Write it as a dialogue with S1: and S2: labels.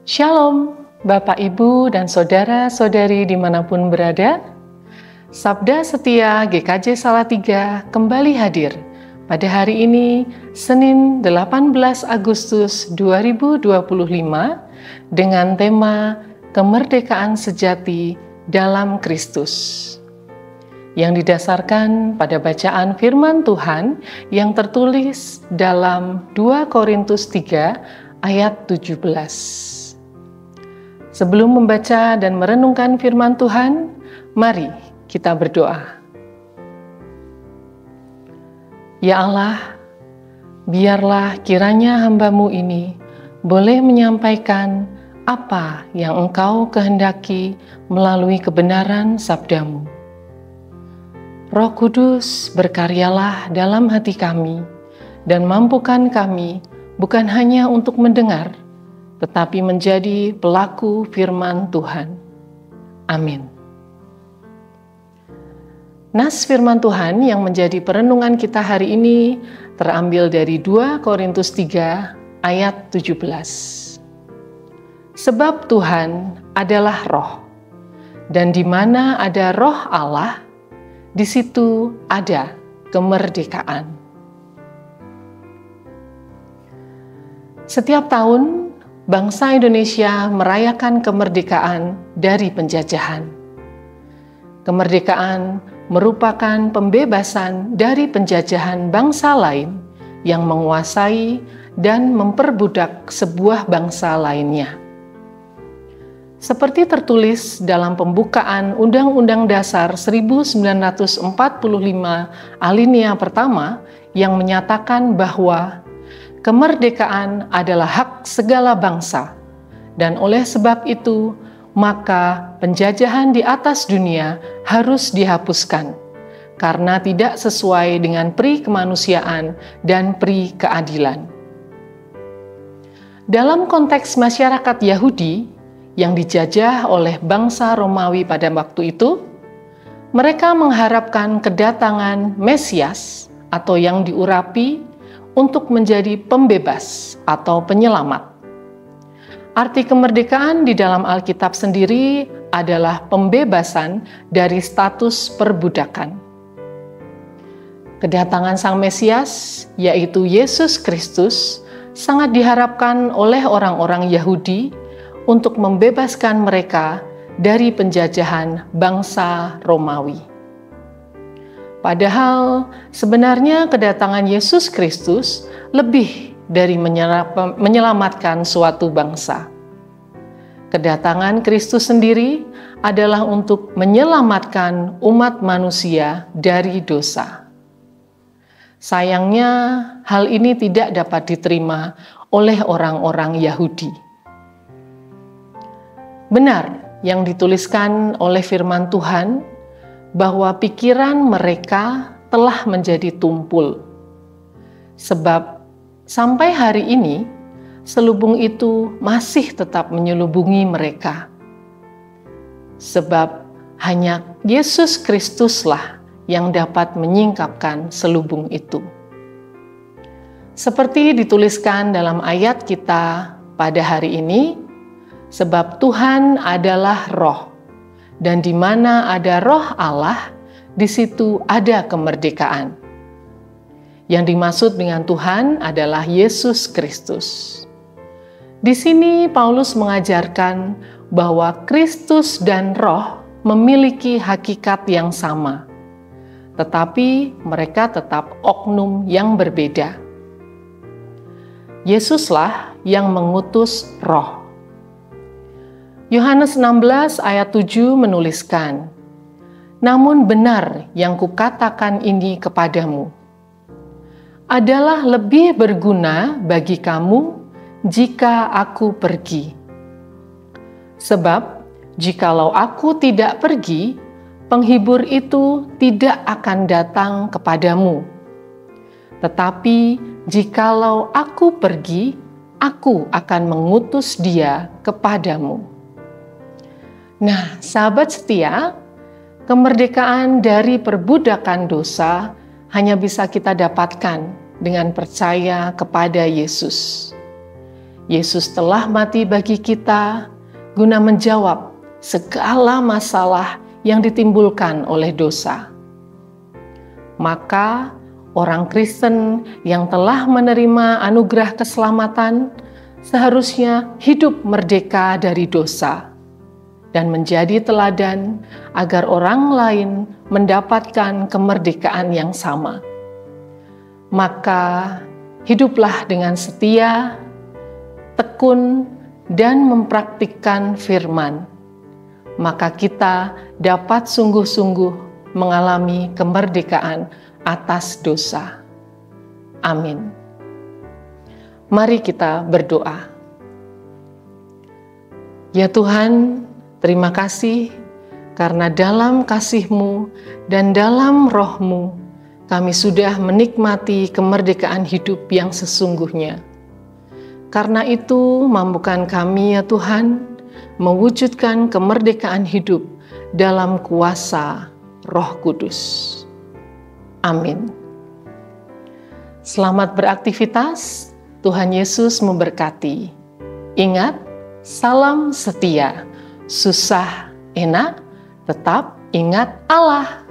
S1: Shalom, Bapak, Ibu, dan Saudara-saudari dimanapun berada. Sabda Setia GKJ Salatiga kembali hadir pada hari ini, Senin 18 Agustus 2025, dengan tema Kemerdekaan Sejati dalam Kristus, yang didasarkan pada bacaan firman Tuhan yang tertulis dalam 2 Korintus 3 ayat 17. Sebelum membaca dan merenungkan firman Tuhan, mari kita berdoa. Ya Allah, biarlah kiranya hamba-Mu ini boleh menyampaikan apa yang Engkau kehendaki melalui kebenaran sabda-Mu. Roh Kudus, berkaryalah dalam hati kami dan mampukan kami bukan hanya untuk mendengar, tetapi menjadi pelaku firman Tuhan. Amin. Nas firman Tuhan yang menjadi perenungan kita hari ini terambil dari 2 Korintus 3 ayat 17. Sebab Tuhan adalah roh, dan di mana ada roh Allah, di situ ada kemerdekaan. Setiap tahun, bangsa Indonesia merayakan kemerdekaan dari penjajahan. Kemerdekaan merupakan pembebasan dari penjajahan bangsa lain yang menguasai dan memperbudak sebuah bangsa lainnya. Seperti tertulis dalam pembukaan Undang-Undang Dasar 1945 alinea pertama yang menyatakan bahwa kemerdekaan adalah hak segala bangsa, dan oleh sebab itu, maka penjajahan di atas dunia harus dihapuskan, karena tidak sesuai dengan pri kemanusiaan dan pri keadilan. Dalam konteks masyarakat Yahudi yang dijajah oleh bangsa Romawi pada waktu itu, mereka mengharapkan kedatangan Mesias atau yang diurapi untuk menjadi pembebas atau penyelamat. Arti kemerdekaan di dalam Alkitab sendiri adalah pembebasan dari status perbudakan. Kedatangan Sang Mesias, yaitu Yesus Kristus, sangat diharapkan oleh orang-orang Yahudi untuk membebaskan mereka dari penjajahan bangsa Romawi. Padahal sebenarnya kedatangan Yesus Kristus lebih dari menyelamatkan suatu bangsa. Kedatangan Kristus sendiri adalah untuk menyelamatkan umat manusia dari dosa. Sayangnya, hal ini tidak dapat diterima oleh orang-orang Yahudi. Benar yang dituliskan oleh firman Tuhan, bahwa pikiran mereka telah menjadi tumpul. Sebab sampai hari ini, selubung itu masih tetap menyelubungi mereka. Sebab hanya Yesus Kristuslah yang dapat menyingkapkan selubung itu. Seperti dituliskan dalam ayat kita pada hari ini, sebab Tuhan adalah roh, dan di mana ada roh Allah, di situ ada kemerdekaan. Yang dimaksud dengan Tuhan adalah Yesus Kristus. Di sini Paulus mengajarkan bahwa Kristus dan roh memiliki hakikat yang sama, tetapi mereka tetap oknum yang berbeda. Yesuslah yang mengutus roh. Yohanes 16 ayat 7 menuliskan, "Namun benar yang kukatakan ini kepadamu, adalah lebih berguna bagi kamu jika aku pergi. Sebab, jikalau aku tidak pergi, penghibur itu tidak akan datang kepadamu. Tetapi, jikalau aku pergi, aku akan mengutus dia kepadamu." Nah, sahabat setia, kemerdekaan dari perbudakan dosa hanya bisa kita dapatkan dengan percaya kepada Yesus. Yesus telah mati bagi kita guna menjawab segala masalah yang ditimbulkan oleh dosa. Maka orang Kristen yang telah menerima anugerah keselamatan seharusnya hidup merdeka dari dosa dan menjadi teladan agar orang lain mendapatkan kemerdekaan yang sama. Maka hiduplah dengan setia, tekun, dan mempraktikkan firman. Maka kita dapat sungguh-sungguh mengalami kemerdekaan atas dosa. Amin. Mari kita berdoa. Ya Tuhan, terima kasih karena dalam kasih-Mu dan dalam Roh-Mu kami sudah menikmati kemerdekaan hidup yang sesungguhnya. Karena itu, mampukan kami ya Tuhan, mewujudkan kemerdekaan hidup dalam kuasa Roh Kudus. Amin. Selamat beraktivitas, Tuhan Yesus memberkati. Ingat, salam setia, susah, enak, tetap ingat Allah.